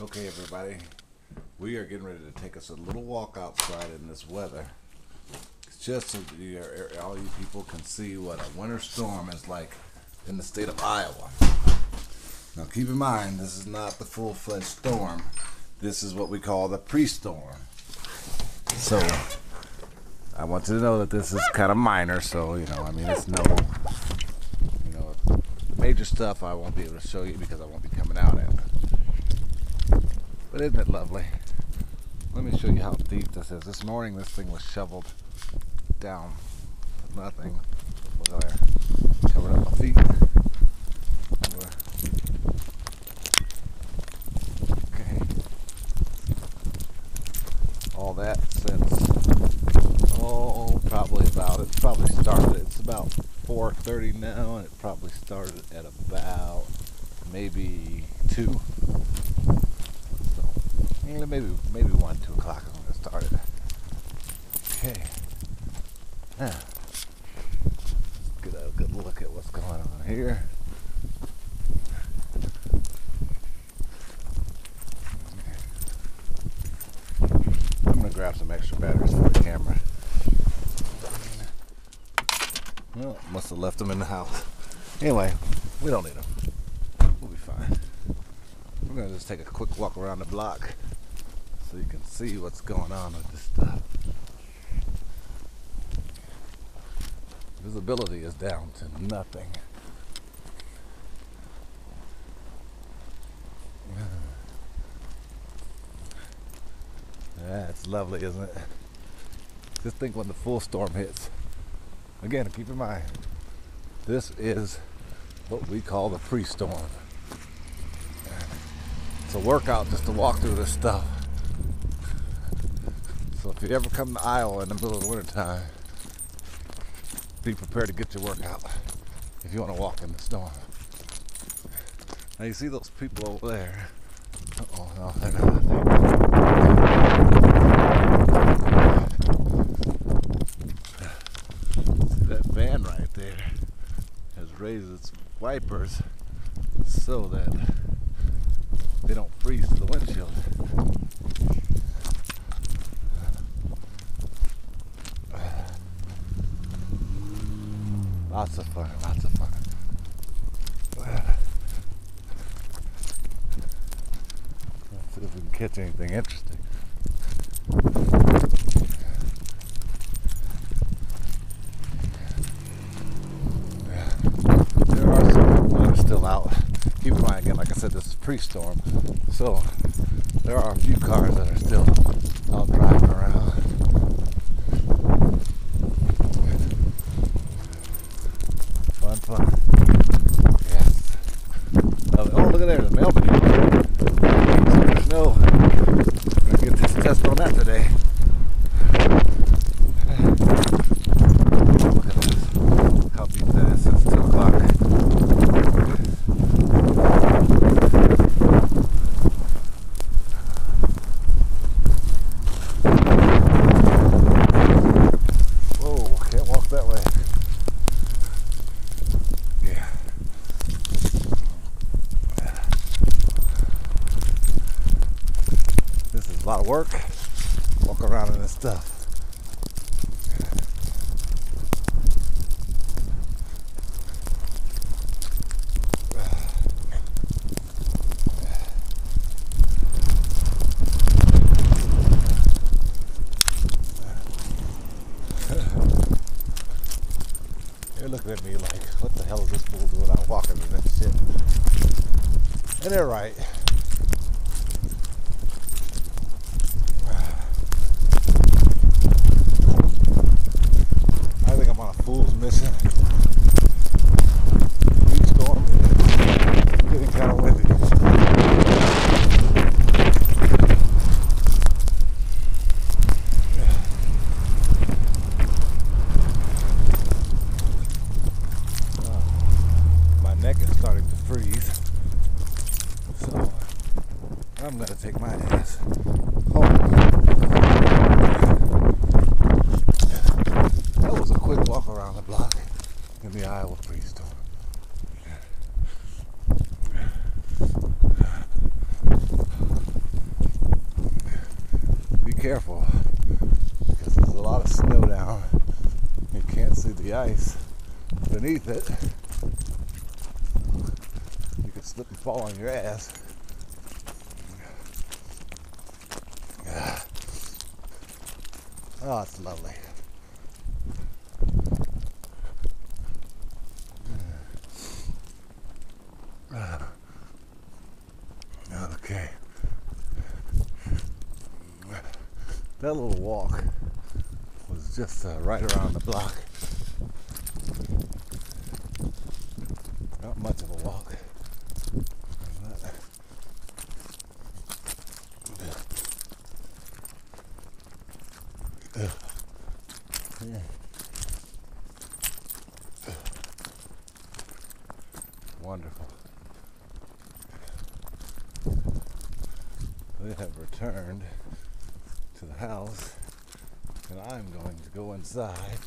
Okay, everybody, we are getting ready to take us a little walk outside in this weather. It's just so all you people can see what a winter storm is like in the state of Iowa. Now, keep in mind, this is not the full-fledged storm. This is what we call the pre-storm. So, I want you to know that this is kind of minor. So, it's no, major stuff I won't be able to show you because I won't be coming out at it. But isn't it lovely? Let me show you how deep this is. This morning this thing was shoveled down to nothing. Look there. Covered up my feet. Okay. All that since it's about 4:30 now, and it probably started at about maybe 2. Maybe 1, 2 o'clock is when it started. Okay. Now, let's get a good look at what's going on here. I'm gonna grab some extra batteries for the camera. Well, must have left them in the house. Anyway, we don't need them. We'll be fine. We're gonna just take a quick walk around the block so you can see what's going on with this stuff. Visibility is down to nothing. That's lovely, isn't it? Just think when the full storm hits. Again, keep in mind, this is what we call the pre-storm. It's a workout just to walk through this stuff. So if you ever come to Iowa in the middle of the winter time, be prepared to get your workout if you want to walk in the storm. Now you see those people over there. No, they're not. See that van right there has raised its wipers so that they don't freeze to the windshield. Lots of fun. Let's see if we can catch anything interesting. There are some that are still out. Keep in mind, again, like I said, this is pre-storm, so there are a few cars that are still out driving around. Fun. Yes. Oh, look at there, the mailman. No, I'm gonna get this test on that today. Look at this. How deep that is since 2 o'clock. A lot of work, walk around in this stuff. You're looking at me like, what the hell is this fool doing out walking in that shit? And they're right. Fool's missing. Heat storm is getting kind of windy. My neck is starting to freeze, so I'm gonna take my ass home. Walk around the block in the Iowa pre-storm. careful because there's a lot of snow down. You can't see the ice beneath it. You could slip and fall on your ass. Oh, it's lovely. Okay. That little walk was just right around the block. Not much of a walk. Yeah. Wonderful. They have returned to the house, and I'm going to go inside.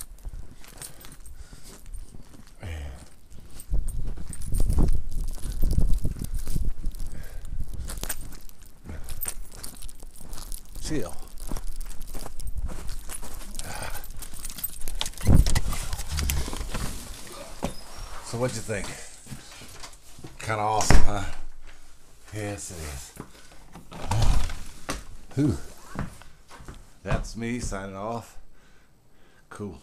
Chill. So what'd you think? Kind of awesome, huh? Yes, it is. Whew. That's me signing off. Cool.